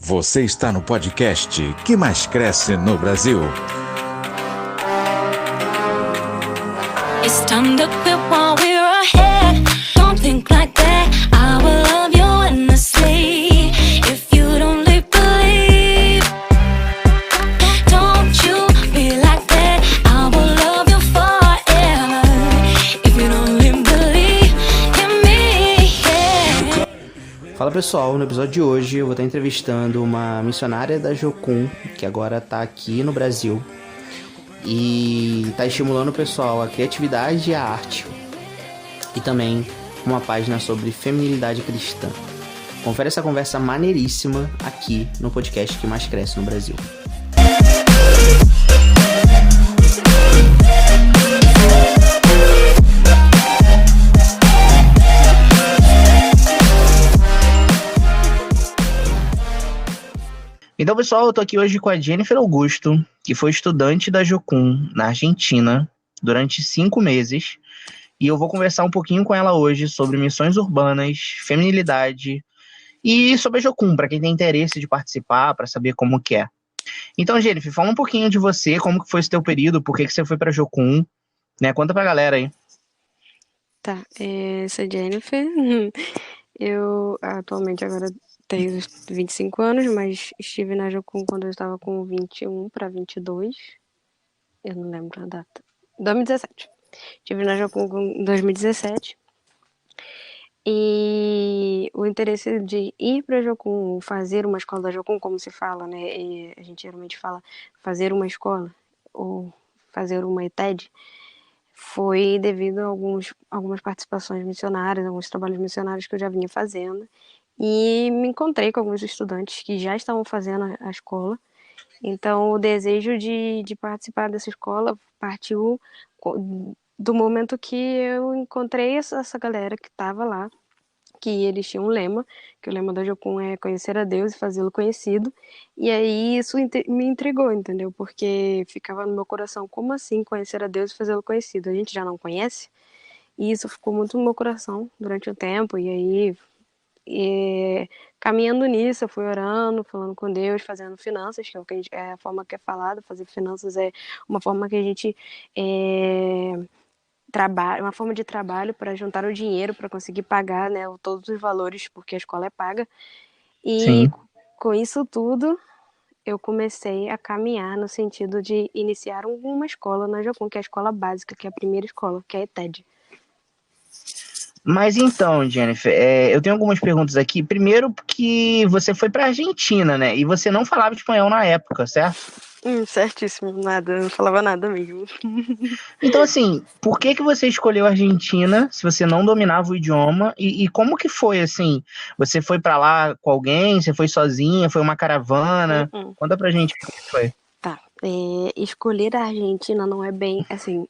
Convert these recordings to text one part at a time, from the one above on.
Você está no podcast que mais cresce no Brasil. It's time to quit while we're ahead. Don't think like that. I will love you endlessly. If you don't believe, don't you be like that. I will love you forever. If you don't believe in me, yeah. Fala pessoal, no episódio de hoje eu vou estar entrevistando uma missionária da Jocum, que agora está aqui no Brasil e está estimulando o pessoal a criatividade e a arte, e também uma página sobre feminilidade cristã. Confere essa conversa maneiríssima aqui no podcast que mais cresce no Brasil. Então, pessoal, eu tô aqui hoje com a Jennifer Augusto, que foi estudante da Jocum na Argentina durante 5 meses. E eu vou conversar um pouquinho com ela hoje sobre missões urbanas, feminilidade e sobre a Jocum, para quem tem interesse de participar, para saber como que é. Então, Jennifer, fala um pouquinho de você, como que foi esse teu período, por que você foi pra Jocum, né? Conta pra galera aí. Tá, sou Jennifer. Eu atualmente agora tenho 25 anos, mas estive na Jocum quando eu estava com 21 para 22. Eu não lembro a data. 2017. Estive na Jocum em 2017. E o interesse de ir para a Jocum, fazer uma escola da Jocum, como se fala, né? E a gente geralmente fala fazer uma escola ou fazer uma ETED, foi devido a algumas participações missionárias, alguns trabalhos missionários que eu já vinha fazendo. E me encontrei com alguns estudantes que já estavam fazendo a escola. Então, o desejo de participar dessa escola partiu do momento que eu encontrei essa galera que estava lá, que eles tinham um lema, que o lema da Jocum é conhecer a Deus e fazê-lo conhecido. E aí isso me intrigou, entendeu? Porque ficava no meu coração, como assim conhecer a Deus e fazê-lo conhecido? A gente já não conhece? E isso ficou muito no meu coração durante o tempo. E aí, caminhando nisso, eu fui orando, falando com Deus, fazendo finanças, que é, é a forma que é falada. Fazer finanças é uma forma que a gente uma forma de trabalho para juntar o dinheiro para conseguir pagar, né, todos os valores, porque a escola é paga. E Sim. com isso tudo, eu comecei a caminhar no sentido de iniciar uma escola na Jocum, que é a escola básica, que é a primeira escola, que é a ETED. Mas então, Jennifer, eu tenho algumas perguntas aqui. Primeiro, porque você foi pra Argentina, né? E você não falava espanhol na época, certo? Certíssimo, nada, não falava nada mesmo. Então, assim, por que você escolheu a Argentina se você não dominava o idioma? E como que foi, assim? Você foi pra lá com alguém? Você foi sozinha? Foi uma caravana? Conta pra gente como que foi. Tá, escolher a Argentina não é bem, assim,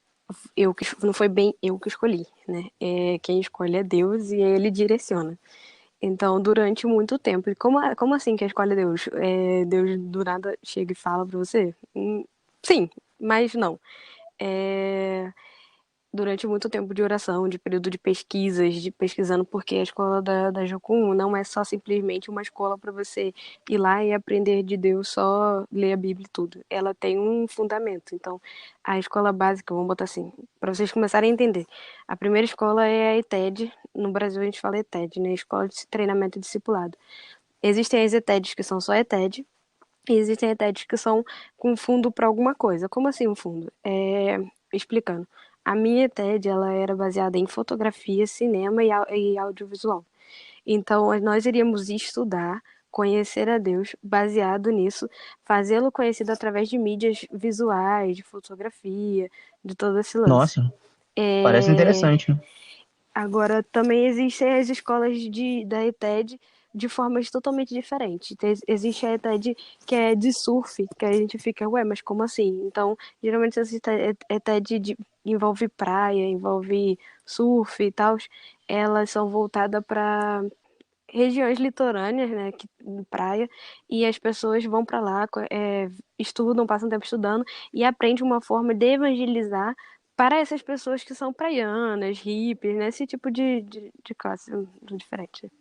não foi bem eu que escolhi, né? Quem escolhe é Deus e ele direciona. Então, durante muito tempo. E como assim que escolhe Deus? Deus do nada chega e fala pra você? Sim, mas não. Durante muito tempo de oração, de período de pesquisas, de pesquisando, porque a escola da Jocum não é só simplesmente uma escola para você ir lá e aprender de Deus, só ler a Bíblia e tudo. Ela tem um fundamento. Então, a escola básica, vamos botar assim, para vocês começarem a entender. A primeira escola é a ETED. No Brasil a gente fala ETED, né? Escola de Treinamento e Discipulado. Existem as ETEDs que são só ETED, e existem ETEDs que são com fundo para alguma coisa. Como assim um fundo? Explicando. A minha TED, ela era baseada em fotografia, cinema e audiovisual. Então, nós iríamos estudar, conhecer a Deus, baseado nisso, fazê-lo conhecido através de mídias visuais, de fotografia, de todo esse lance. Nossa, parece interessante. Agora, também existem as escolas da ETED de formas totalmente diferentes. Existe a ETED que é de surf, que a gente fica, ué, mas como assim? Então, geralmente essa ETED envolve praia, envolve surf e tal. Elas são voltadas para regiões litorâneas, né, praia, e as pessoas vão para lá, estudam, passam tempo estudando e aprendem uma forma de evangelizar para essas pessoas que são praianas, hippies, né? Esse tipo de classe diferente.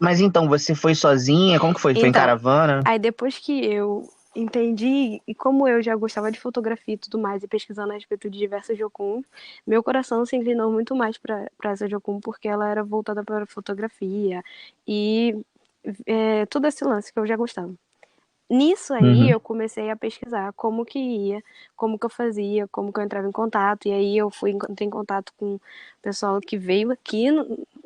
Mas então, você foi sozinha? Como que foi? Foi em Então, caravana? aí depois que eu entendi, e como eu já gostava de fotografia e tudo mais, e pesquisando a respeito de diversas Jocuns, meu coração se inclinou muito mais para essa Jocum, porque ela era voltada para fotografia e todo esse lance que eu já gostava. Nisso aí Uhum. eu comecei a pesquisar como que ia, como que eu fazia, como que eu entrava em contato, e aí eu entrei em contato com o pessoal que veio aqui,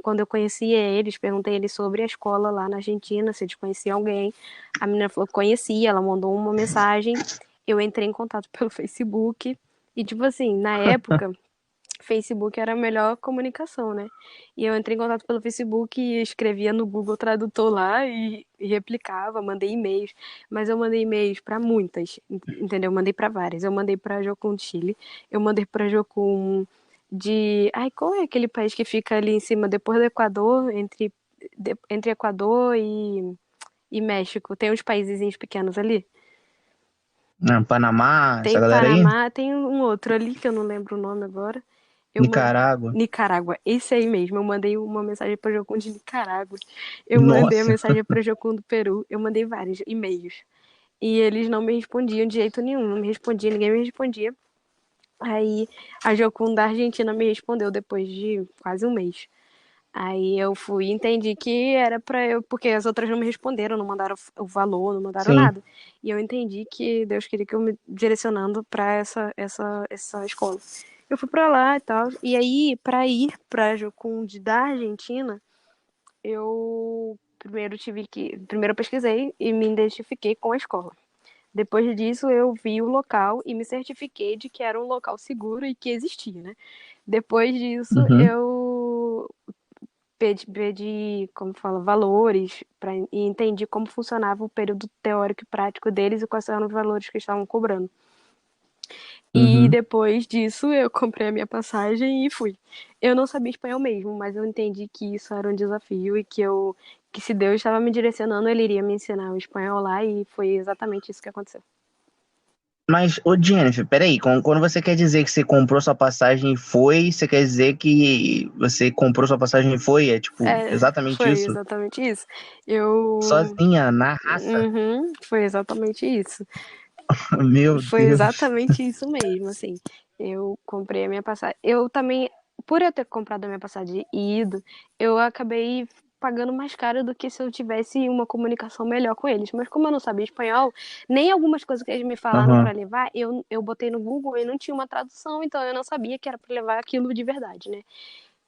quando eu conhecia eles, perguntei eles sobre a escola lá na Argentina, se eles conheciam alguém, a menina falou que conhecia, ela mandou uma mensagem, eu entrei em contato pelo Facebook, e tipo assim, na época Facebook era a melhor comunicação, né? E eu entrei em contato pelo Facebook e escrevia no Google Tradutor lá e replicava, mandei e-mails, mas eu mandei e-mails para muitas, entendeu? Eu mandei para várias. Eu mandei para Jocum de Chile, eu mandei para Jocum de, ai, qual é aquele país que fica ali em cima depois do Equador, entre Equador e México? Tem uns países pequenos ali. Panamá, essa Tem galera aí? Panamá, tem um outro ali que eu não lembro o nome agora. Eu man... Nicarágua. Nicarágua, esse aí mesmo. Eu mandei uma mensagem para o Jocum de Nicarágua. Eu mandei a Nossa. mensagem para o Jocum do Peru. Eu mandei vários e-mails. E eles não me respondiam de jeito nenhum. Não me respondia, ninguém me respondia. Aí a Jocum da Argentina me respondeu depois de quase um mês. Aí eu fui e entendi que era pra eu, porque as outras não me responderam, não mandaram o valor, não mandaram Sim. nada. E eu entendi que Deus queria que eu me direcionando pra essa escola. Eu fui pra lá e tal. E aí, pra ir pra Jocund da Argentina, eu primeiro eu pesquisei e me identifiquei com a escola. Depois disso, eu vi o local e me certifiquei de que era um local seguro e que existia, né? Depois disso, Uhum. eu pedi como fala, valores e entendi como funcionava o período teórico e prático deles e quais eram os valores que estavam cobrando. E Uhum. depois disso eu comprei a minha passagem e fui. Eu não sabia espanhol mesmo, mas eu entendi que isso era um desafio e que se Deus estava me direcionando, ele iria me ensinar o espanhol lá e foi exatamente isso que aconteceu. Mas, ô Jennifer, peraí, quando você quer dizer que você comprou sua passagem e foi, você quer dizer que você comprou sua passagem e foi? É tipo, exatamente Foi isso? exatamente isso. Eu. Sozinha, na raça? Uhum, foi exatamente isso. Meu Foi Deus. exatamente isso mesmo, assim. Eu comprei a minha passagem. Eu também, por eu ter comprado a minha passagem e ido, eu acabei pagando mais caro do que se eu tivesse uma comunicação melhor com eles. Mas como eu não sabia espanhol, nem algumas coisas que eles me falaram para Aham, levar, eu botei no Google e não tinha uma tradução, então eu não sabia que era para levar aquilo de verdade, né?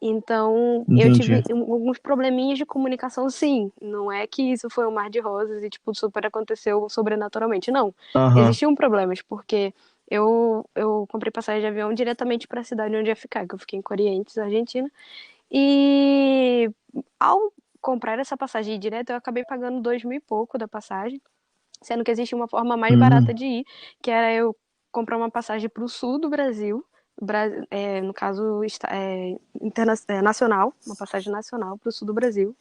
Então, eu entendi. tive alguns probleminhas de comunicação, sim. Não é que isso foi um mar de rosas e, tipo, super aconteceu sobrenaturalmente. Não. Aham. Existiam problemas, porque eu comprei passagem de avião diretamente para a cidade onde ia ficar, que eu fiquei em Corrientes, Argentina. E ao comprar essa passagem direto, eu acabei pagando 2.000 e pouco da passagem, sendo que existia uma forma mais barata Hum. de ir, que era eu comprar uma passagem para o sul do Brasil, no caso nacional, uma passagem nacional para o sul do Brasil,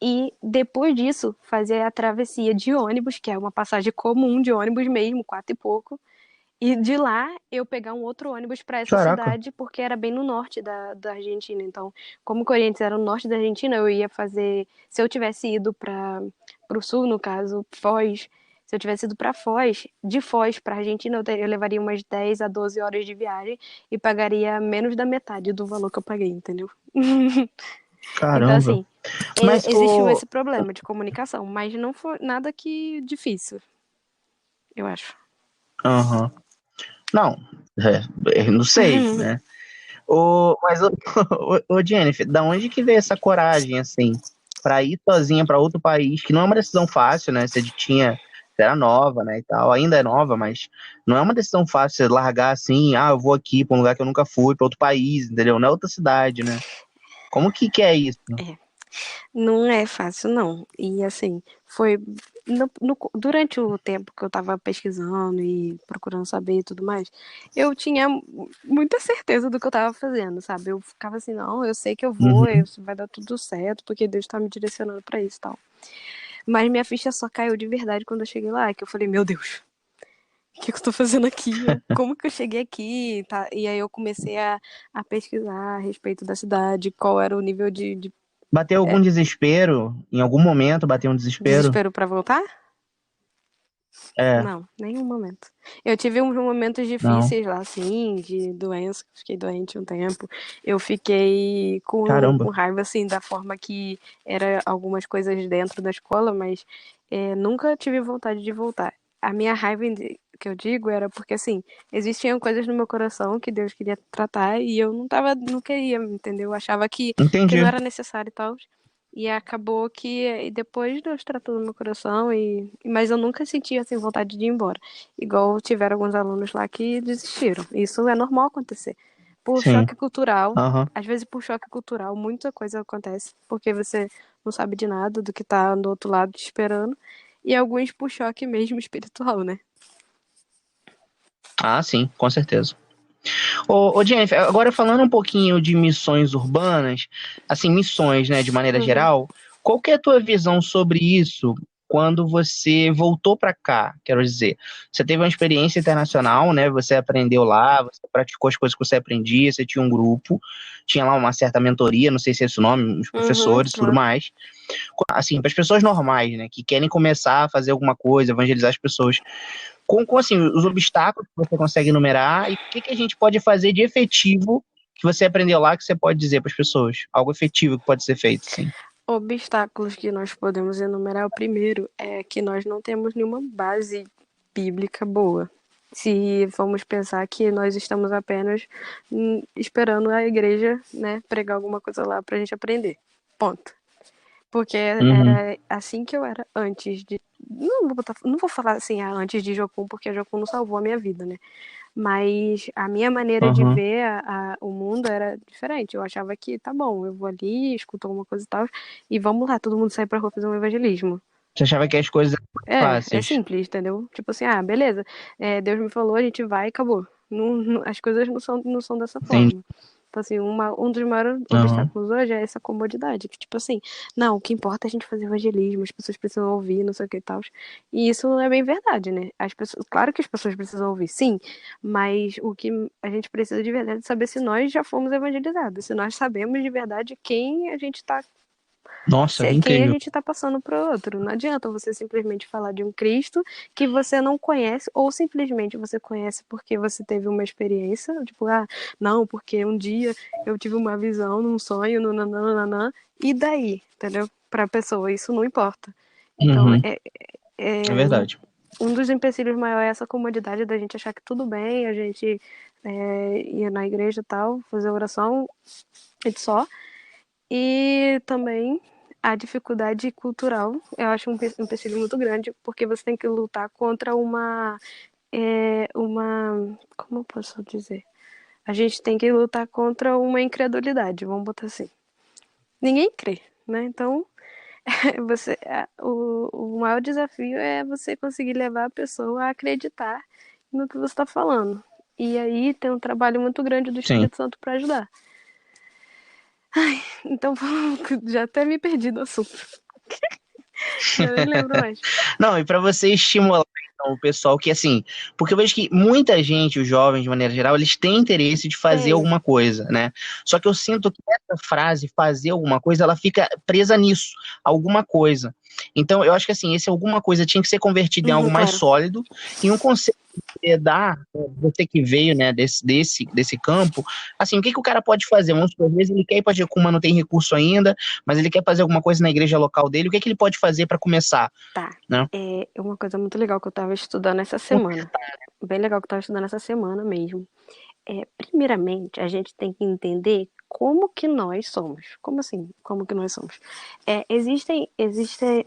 e depois disso fazer a travessia de ônibus, que é uma passagem comum de ônibus mesmo, quatro e pouco, e de lá eu pegar um outro ônibus para essa Caraca. cidade, porque era bem no norte da Argentina. Então, como Corrientes era no norte da Argentina, eu ia fazer. Se eu tivesse ido para o sul, no caso, Foz, se eu tivesse ido para Foz, de Foz para Argentina, eu levaria umas 10 a 12 horas de viagem e pagaria menos da metade do valor que eu paguei, entendeu? Então, Caramba. assim, Mas, existiu esse problema de comunicação, mas não foi nada que difícil, eu acho. aham. Não, eu não sei, né? Mas, ô, Jennifer, da onde que veio essa coragem, assim, pra ir sozinha pra outro país, que não é uma decisão fácil, né? Você era nova, né, e tal, ainda é nova, mas não é uma decisão fácil você largar assim, eu vou aqui pra um lugar que eu nunca fui, pra outro país, entendeu? Não é outra cidade, né? Como que é isso? Não é fácil, não. E assim, foi durante o tempo que eu estava pesquisando e procurando saber e tudo mais, eu tinha muita certeza do que eu estava fazendo, sabe? Eu ficava assim, não, eu sei que eu vou, Uhum. vai dar tudo certo, porque Deus está me direcionando para isso e tal. Mas minha ficha só caiu de verdade quando eu cheguei lá, que eu falei, meu Deus, O que eu tô fazendo aqui? Como que eu cheguei aqui? Tá? E aí eu comecei a pesquisar a respeito da cidade, qual era o nível de Bateu algum desespero? Em algum momento bateu um desespero? desespero para voltar? É, Não, nenhum momento. Eu tive uns momentos não. difíceis lá, assim, de doença, fiquei doente um tempo. Eu fiquei com Caramba. raiva, assim, da forma que era algumas coisas dentro da escola, mas nunca tive vontade de voltar. A minha raiva, que eu digo, era porque, assim, existiam coisas no meu coração que Deus queria tratar e eu não queria, entendeu? Eu achava que não Entendi. era necessário e tal. E acabou que depois Deus tratou no meu coração, mas eu nunca senti assim vontade de ir embora. Igual tiveram alguns alunos lá que desistiram. Isso é normal acontecer. Por Sim. choque cultural, Aham. às vezes por choque cultural, muita coisa acontece, porque você não sabe de nada do que tá do outro lado te esperando. E alguns por choque mesmo espiritual, né? Ah, sim, com certeza. Ô, Jennifer, agora falando um pouquinho de missões urbanas, assim, missões, né, de maneira Uhum. geral, qual que é a tua visão sobre isso quando você voltou para cá? Quero dizer, você teve uma experiência internacional, né? Você aprendeu lá, você praticou as coisas que você aprendia, você tinha um grupo, tinha lá uma certa mentoria, não sei se é esse o nome, os Uhum, professores, tudo claro. mais. Assim, para as pessoas normais, né, que querem começar a fazer alguma coisa, evangelizar as pessoas, com assim, os obstáculos que você consegue enumerar e o que a gente pode fazer de efetivo que você aprendeu lá que você pode dizer para as pessoas? Algo efetivo que pode ser feito, sim. Obstáculos que nós podemos enumerar, o primeiro é que nós não temos nenhuma base bíblica boa. Se vamos pensar que nós estamos apenas esperando a igreja, né, pregar alguma coisa lá para a gente aprender. Ponto. Porque Uhum, era assim que eu era antes de. Não vou falar assim, antes de Jocum, porque a Jocum não salvou a minha vida, né? Mas a minha maneira de uhum. ver o mundo era diferente. Eu achava que, tá bom, eu vou ali, escuto alguma coisa e tal, e vamos lá, todo mundo sai pra rua fazer um evangelismo. Você achava que as coisas eram É fáceis? simples, entendeu? Tipo assim, beleza, Deus me falou, a gente vai e acabou. As coisas não são dessa Entendi. forma. Então, assim, um dos maiores Uhum. obstáculos hoje é essa comodidade, que, tipo assim, não, o que importa é a gente fazer evangelismo, as pessoas precisam ouvir, não sei o que e tal. E isso não é bem verdade, né? As pessoas, claro que as pessoas precisam ouvir, sim, mas o que a gente precisa de verdade é saber se nós já fomos evangelizados, se nós sabemos de verdade quem a gente está Nossa, quem a incrível. gente está passando para o outro. Não adianta você simplesmente falar de um Cristo que você não conhece, ou simplesmente você conhece porque você teve uma experiência, tipo, não, porque um dia eu tive uma visão num sonho, nananana, e daí, entendeu? Para a pessoa, isso não importa. Então, Uhum. É verdade. um dos empecilhos maiores é essa comodidade da gente achar que tudo bem, a gente ir na igreja e tal, fazer oração e só. E também a dificuldade cultural, eu acho um empecilho muito grande, porque você tem que lutar contra como eu posso dizer? A gente tem que lutar contra uma incredulidade, vamos botar assim. Ninguém crê, né? Então, o maior desafio é você conseguir levar a pessoa a acreditar no que você está falando. E aí tem um trabalho muito grande do Sim. Espírito Santo para ajudar. Então, já até me perdi do assunto. Já nem lembro mais. Não, e para você estimular então, o pessoal que assim, porque eu vejo que muita gente, os jovens de maneira geral, eles têm interesse de fazer Tem. alguma coisa, né? Só que eu sinto que essa frase, fazer alguma coisa, ela fica presa nisso, alguma coisa. Então, eu acho que assim, esse alguma coisa tinha que ser convertido em algo mais Claro. sólido e um conceito que dá, você que veio, né, desse campo, assim, o que que o cara pode fazer? Vamos supor, às vezes ele quer ir para Jecuma, não tem recurso ainda, mas ele quer fazer alguma coisa na igreja local dele, o que que ele pode fazer para começar, Tá. né? É uma coisa muito legal que eu tava estudando essa semana. Bem legal que eu tava estudando essa semana mesmo. Primeiramente, a gente tem que entender como que nós somos. Como assim? Como que nós somos?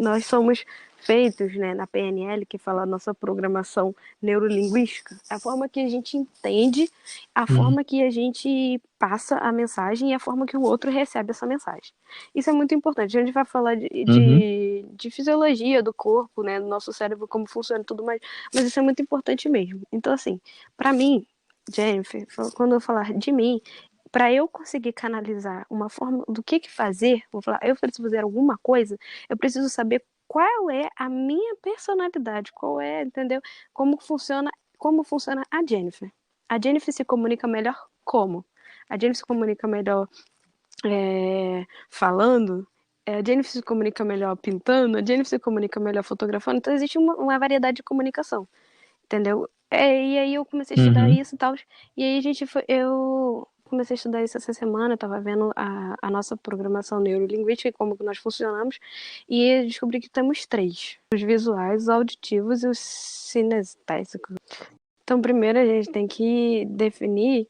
Nós somos feitos, né, na PNL, que fala a nossa programação neurolinguística, a forma que a gente entende, a Uhum. forma que a gente passa a mensagem e a forma que o outro recebe essa mensagem. Isso é muito importante. A gente vai falar Uhum. de fisiologia do corpo, né, do nosso cérebro, como funciona e tudo mais, mas isso é muito importante mesmo. Então, assim, para mim, Jennifer, quando eu falar de mim, para eu conseguir canalizar uma forma do que fazer, vou falar, eu preciso fazer alguma coisa, eu preciso saber qual é a minha personalidade, qual é, entendeu? Como funciona, como funciona a Jennifer. A Jennifer se comunica melhor como? A Jennifer se comunica melhor falando, a Jennifer se comunica melhor pintando, a Jennifer se comunica melhor fotografando. Então existe uma variedade de comunicação, entendeu? E aí eu comecei a estudar isso e tal. E aí eu comecei a estudar isso essa semana, eu tava vendo a nossa programação neurolinguística e como que nós funcionamos, e eu descobri que temos 3: os visuais, os auditivos e os sinestésicos. Então primeiro a gente tem que definir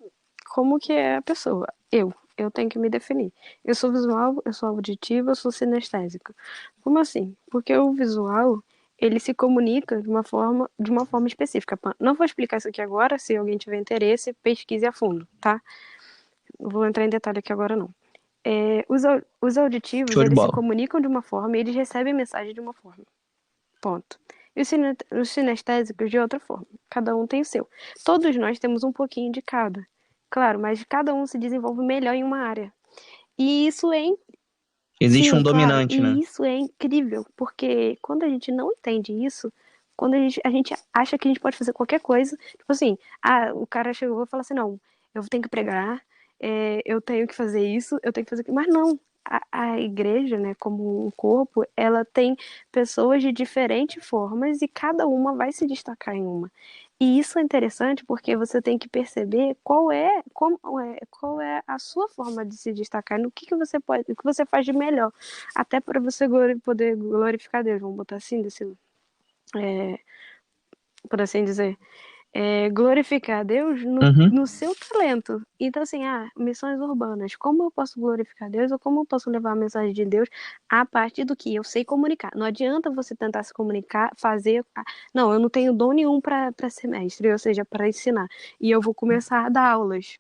como que é a pessoa. Eu tenho que me definir. Eu sou visual, eu sou auditiva, eu sou sinestésica. Como assim? Porque o visual, ele se comunica de uma forma específica. Não vou explicar isso aqui agora, se alguém tiver interesse, pesquise a fundo, tá? Não vou entrar em detalhe aqui agora, não. Os auditivos, Show de eles se bola. comunicam de uma forma e eles recebem mensagem de uma forma. Ponto. E os sinestésicos de outra forma. Cada um tem o seu. Todos nós temos um pouquinho de cada. Claro, mas cada um se desenvolve melhor em uma área. E isso é Existe Sim, um claro, dominante, e né? isso é incrível, porque quando a gente não entende isso, quando a gente acha que a gente pode fazer qualquer coisa, tipo assim, o cara chegou e falou assim, não, eu tenho que pregar, eu tenho que fazer isso, eu tenho que fazer aquilo, mas não, a igreja, né, como um corpo, ela tem pessoas de diferentes formas e cada uma vai se destacar em uma. E isso é interessante porque você tem que perceber qual é a sua forma de se destacar, no que você pode, o que você faz de melhor, até para você poder glorificar Deus, vamos botar assim, por assim dizer, glorificar a Deus Uhum. no seu talento. Então, assim, missões urbanas, como eu posso glorificar Deus ou como eu posso levar a mensagem de Deus a partir do que eu sei comunicar? Não adianta você tentar se comunicar, não, eu não tenho dom nenhum para ser mestre, ou seja, para ensinar, e eu vou começar a dar aulas.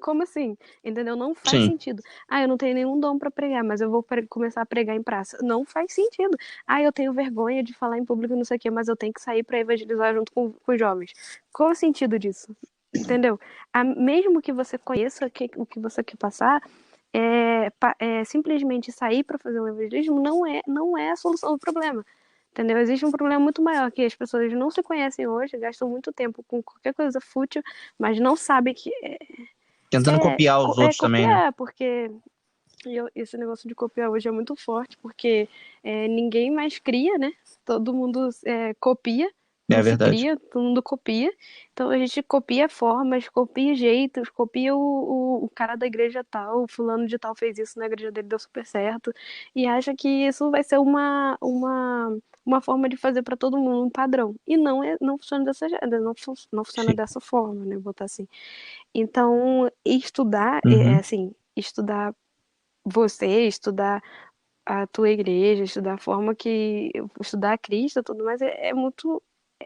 Como assim? Entendeu? Não faz Sim. sentido. Eu não tenho nenhum dom para pregar, mas eu vou começar a pregar em praça. Não faz sentido. Eu tenho vergonha de falar em público, não sei o quê, mas eu tenho que sair para evangelizar junto com os jovens. Qual é o sentido disso? Entendeu? Mesmo que você conheça o que você quer passar, simplesmente sair para fazer um evangelismo não é a solução do problema. Entendeu? Existe um problema muito maior, que as pessoas não se conhecem hoje, gastam muito tempo com qualquer coisa fútil, mas não sabem que Tentando copiar os outros também, né? copiar, porque esse negócio de copiar hoje é muito forte, porque ninguém mais cria, né? Todo mundo copia, É não se verdade. cria, todo mundo copia. Então a gente copia formas, copia jeitos, copia o cara da igreja tal, o fulano de tal fez isso na igreja dele, deu super certo, e acha que isso vai ser uma forma de fazer para todo mundo, um padrão. E não funciona não funciona Sim. dessa forma, né? Botar assim. Então, estudar, Uhum. assim, estudar você, estudar a tua igreja, estudar a forma que. Estudar a Cristo, tudo mais, é muito.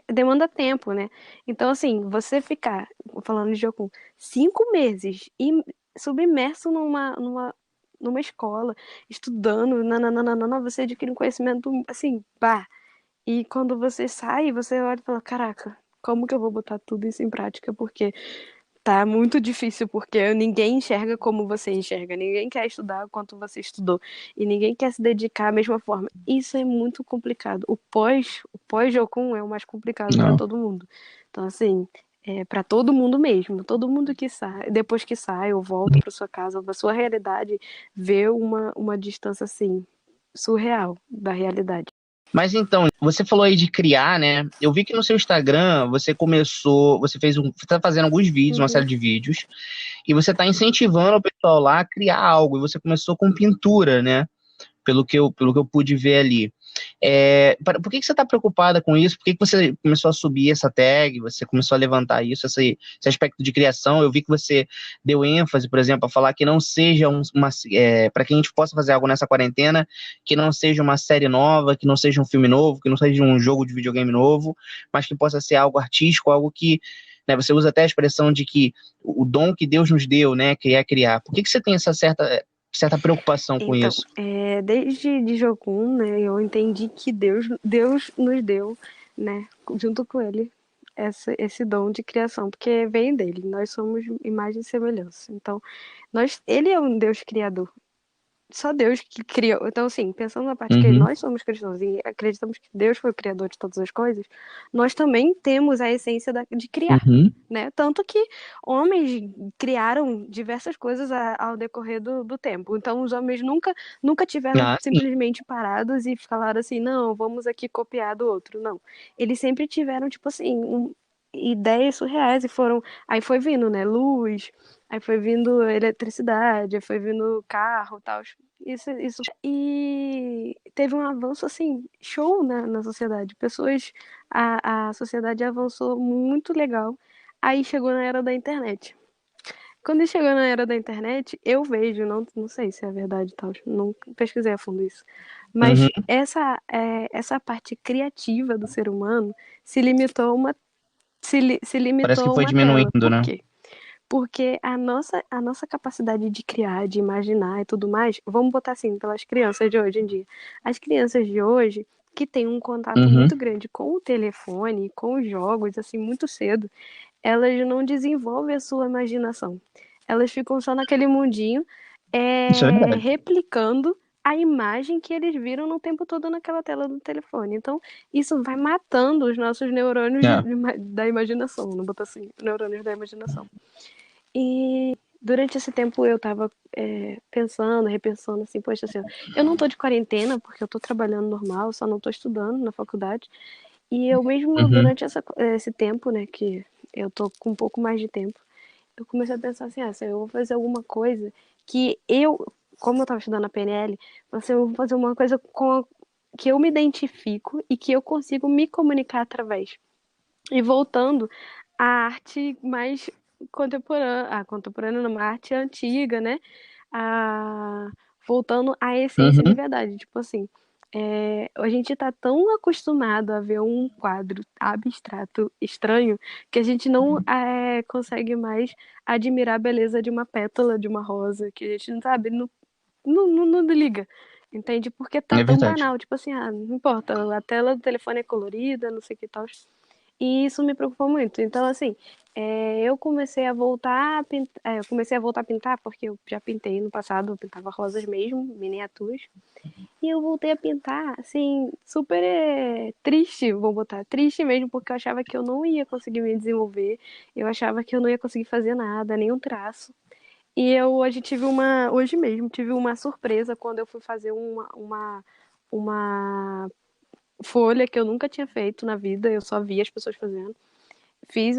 Demanda tempo, né? Então, assim, você ficar, falando de Jocum, 5 meses e submerso numa escola, estudando, nananana, você adquire um conhecimento, assim, pá. E quando você sai, você olha e fala: caraca, como que eu vou botar tudo isso em prática? Porque tá muito difícil, porque ninguém enxerga como você enxerga, ninguém quer estudar o quanto você estudou, e ninguém quer se dedicar da mesma forma. Isso é muito complicado. O pós-Jocum é o mais complicado para Não. todo mundo. Então, assim, para todo mundo mesmo. Todo mundo que sai, depois que sai ou volta para sua casa, para sua realidade, vê uma distância, assim, surreal da realidade. Mas então, você falou aí de criar, né? Eu vi que no seu Instagram você tá fazendo alguns vídeos, uma Uhum. série de vídeos, e você tá incentivando o pessoal lá a criar algo, e você começou com pintura, né? Pelo que eu pude ver ali. Por que você está preocupada com isso? Por que você começou a subir essa tag? Você começou a levantar isso, esse aspecto de criação? Eu vi que você deu ênfase, por exemplo, a falar que não seja para que a gente possa fazer algo nessa quarentena, que não seja uma série nova, que não seja um filme novo, que não seja um jogo de videogame novo, mas que possa ser algo artístico, algo que, né, você usa até a expressão de que o dom que Deus nos deu, né, que é criar. Por que você tem essa certa preocupação com Então, isso? desde de Jogum, né, eu entendi que Deus nos deu, né, junto com ele, esse dom de criação, porque vem dele. Nós somos imagem e semelhança. Então, ele é um Deus criador. só Deus que criou. Então, assim, pensando na parte que Uhum. nós somos cristãos e acreditamos que Deus foi o criador de todas as coisas, nós também temos a essência de criar, Uhum. né? Tanto que homens criaram diversas coisas ao decorrer do tempo. Então, os homens nunca tiveram Ah, sim. simplesmente parados e falaram assim, não, vamos aqui copiar do outro. Não. Eles sempre tiveram, tipo assim, ideias surreais e foram. Aí foi vindo, né? Luz. Aí foi vindo eletricidade, aí foi vindo carro e tal. Isso. E teve um avanço, assim, show na sociedade. A sociedade avançou muito legal. Aí chegou na era da internet. Quando chegou na era da internet, eu vejo, não sei se é verdade e tal, não pesquisei a fundo isso. Uhum. Mas essa parte criativa do ser humano se limitou a uma, se Parece limitou que a foi uma tela. diminuindo, Por né? quê? Porque a nossa capacidade de criar, de imaginar e tudo mais, vamos botar assim, pelas crianças de hoje em dia. As crianças de hoje, que têm um contato Uhum. muito grande com o telefone, com os jogos, assim, muito cedo, elas não desenvolvem a sua imaginação. Elas ficam só naquele mundinho, Isso é verdade. replicando a imagem que eles viram no tempo todo naquela tela do telefone. Então, isso vai matando os nossos neurônios É. da imaginação, não botar assim, neurônios da imaginação. E durante esse tempo eu tava pensando, repensando assim, poxa, assim, eu não tô de quarentena porque eu tô trabalhando normal, só não tô estudando na faculdade. E eu mesmo Uhum. durante esse tempo, né, que eu tô com um pouco mais de tempo, eu comecei a pensar assim, se eu vou fazer alguma coisa que como eu tava estudando a PNL, eu vou fazer uma coisa que eu me identifico e que eu consigo me comunicar através. E voltando à arte mais contemporânea, não, uma arte antiga, né? A, voltando à essência de Uhum. verdade. Tipo assim, a gente tá tão acostumado a ver um quadro abstrato estranho que a gente não consegue mais admirar a beleza de uma pétala, de uma rosa, que a gente não sabe, não liga. Entende? Porque tá É tão verdade. banal. Tipo assim, não importa, a tela do telefone é colorida, não sei o que tal. E isso me preocupou muito. Então, assim, eu comecei a voltar a pintar. Eu comecei a voltar a pintar porque eu já pintei no passado, eu pintava rosas mesmo, miniaturas. E eu voltei a pintar, assim, super triste, vou botar, triste mesmo, porque eu achava que eu não ia conseguir me desenvolver, eu achava que eu não ia conseguir fazer nada, nenhum traço. E eu hoje mesmo, tive uma surpresa quando eu fui fazer uma folha que eu nunca tinha feito na vida, eu só via as pessoas fazendo.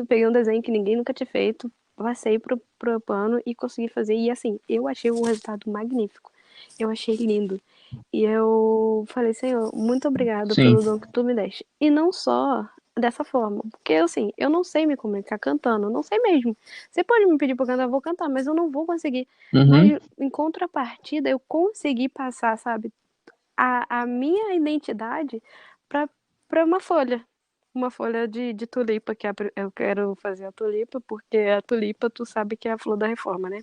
Peguei um desenho que ninguém nunca tinha feito, passei pro pano e consegui fazer. E assim, eu achei o resultado magnífico. Eu achei lindo. E eu falei, Senhor, muito obrigado Sim. pelo dom que tu me deste. E não só dessa forma, porque assim, eu não sei me comunicar cantando, não sei mesmo. Você pode me pedir pra cantar, eu vou cantar, mas eu não vou conseguir. Uhum. Mas em contrapartida, eu consegui passar, sabe, a minha identidade para uma folha de tulipa, eu quero fazer a tulipa, porque a tulipa tu sabe que é a flor da reforma, né?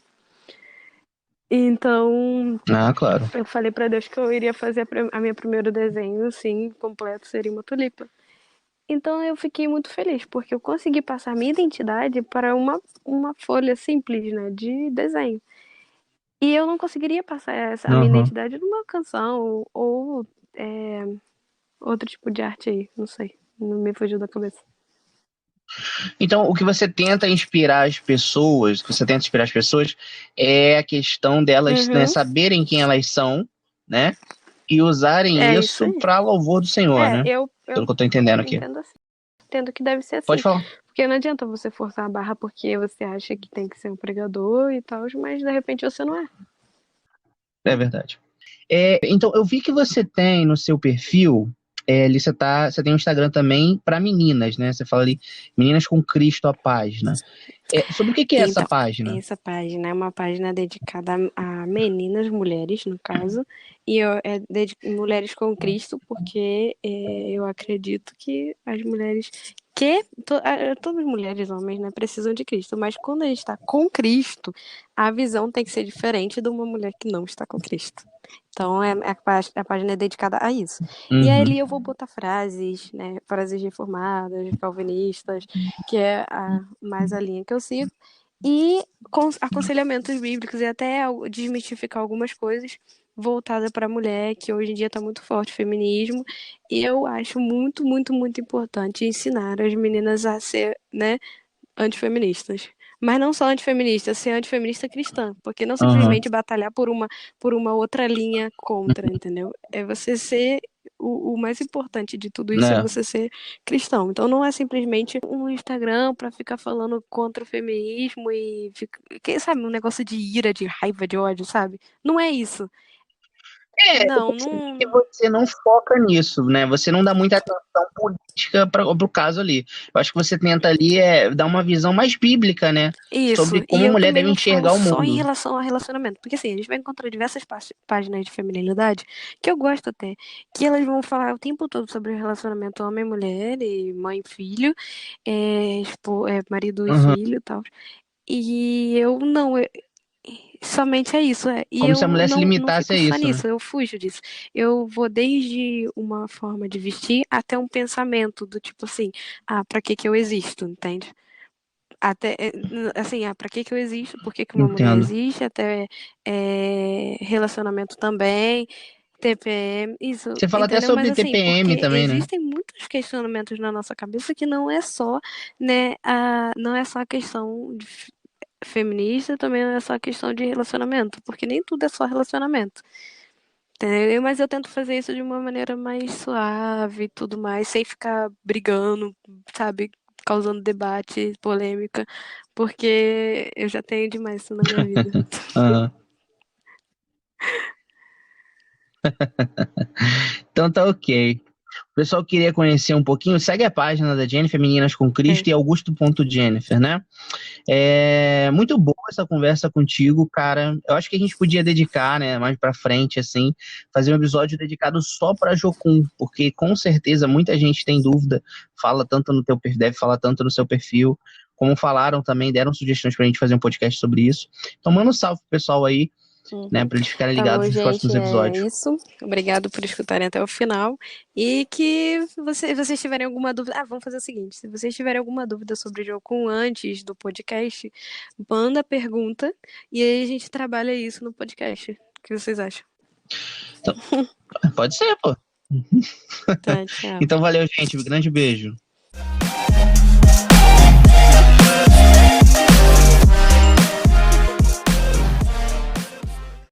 Então, Ah, claro. eu falei para Deus que eu iria fazer a minha primeiro desenho, assim, completo, seria uma tulipa. Então eu fiquei muito feliz, porque eu consegui passar a minha identidade para uma folha simples, né, de desenho. E eu não conseguiria passar a minha Uhum. identidade numa canção ou é, outro tipo de arte aí, não sei, não me fugiu da cabeça. Então, o que você tenta inspirar as pessoas, o que você tenta inspirar as pessoas é a questão delas, né, Uhum, saberem quem elas são, né? E usarem é isso isso aí. para louvor do Senhor, né? Eu Pelo que eu tô entendendo aqui. entendo assim. Entendo que deve ser Pode assim. falar. Porque não adianta você forçar a barra porque você acha que tem que ser um pregador e tal, mas de repente você não é. É verdade. Então, eu vi que você tem no seu perfil, ali você tem um Instagram também para meninas, né? Você fala ali, Meninas com Cristo, a página. Sobre o que é essa Então, página? essa página é uma página dedicada a meninas, mulheres, no caso, e mulheres com Cristo, porque eu acredito que as mulheres, todas as mulheres, homens, né, precisam de Cristo, mas quando a gente está com Cristo, a visão tem que ser diferente de uma mulher que não está com Cristo. Então, a página é dedicada a isso. E aí, Uhum. ali eu vou botar frases, né, frases reformadas, calvinistas, que é mais a linha que eu sigo, e aconselhamentos bíblicos e até desmistificar algumas coisas voltada para a mulher, que hoje em dia está muito forte o feminismo, e eu acho muito, muito, muito importante ensinar as meninas a ser, né, antifeministas. Mas não só antifeminista, ser antifeminista cristã, porque não Aham. simplesmente batalhar por uma outra linha contra, entendeu? É você ser o mais importante de tudo isso é Né? você ser cristão. Então não é simplesmente um Instagram para ficar falando contra o feminismo e quem sabe um negócio de ira, de raiva, de ódio, sabe? Não é isso. Eu Não, percebi que não. você não foca nisso, né? Você não dá muita atenção política para o caso ali. Eu acho que você tenta ali dar uma visão mais bíblica, né? Isso, Sobre e como a eu mulher também deve não falo enxergar o só em mundo. relação ao relacionamento, porque assim, a gente vai encontrar diversas páginas de feminilidade, que eu gosto até, que elas vão falar o tempo todo sobre relacionamento homem e mulher, e mãe e filho, marido e Aham. filho e tal. E eu não, somente é isso, é. E Como se a eu mulher se não limitasse fico a só isso, né? nisso, eu fujo disso. Eu vou desde uma forma de vestir até um pensamento do tipo assim, pra que que eu existo, entende? Até, assim, pra que que eu existo? Por que que uma mulher Entendo. existe? Até relacionamento também, TPM, isso, Você fala até entendeu? Mas sobre assim, TPM porque também, né? existem muitos questionamentos na nossa cabeça que não é só, né, não é só a questão feminista, também não é só a questão de relacionamento, porque nem tudo é só relacionamento. Entendeu? Mas eu tento fazer isso de uma maneira mais suave e tudo mais, sem ficar brigando, sabe? Causando debate, polêmica, porque eu já tenho demais isso na minha vida. Aham. Então tá ok. O pessoal queria conhecer um pouquinho, segue a página da Jennifer, Meninas com É. Cristo e Augusto.Jennifer, né? É muito boa essa conversa contigo, cara. Eu acho que a gente podia dedicar, né, mais pra frente, assim, fazer um episódio dedicado só pra Jocum, porque com certeza muita gente tem dúvida, fala tanto no teu perfil, deve falar tanto no seu perfil, como falaram também, deram sugestões pra gente fazer um podcast sobre isso. Então manda um salve pro pessoal aí, né, Uhum. pra eles ficarem Tá bom, ligados nos gente, próximos é episódios. isso. Obrigado por escutarem até o final. E que vocês tiverem alguma dúvida. Vamos fazer o seguinte: se vocês tiverem alguma dúvida sobre Jokun antes do podcast, manda a pergunta e aí a gente trabalha isso no podcast. O que vocês acham? Então, pode ser, pô. Tá, tchau. Então valeu, gente. Um grande beijo.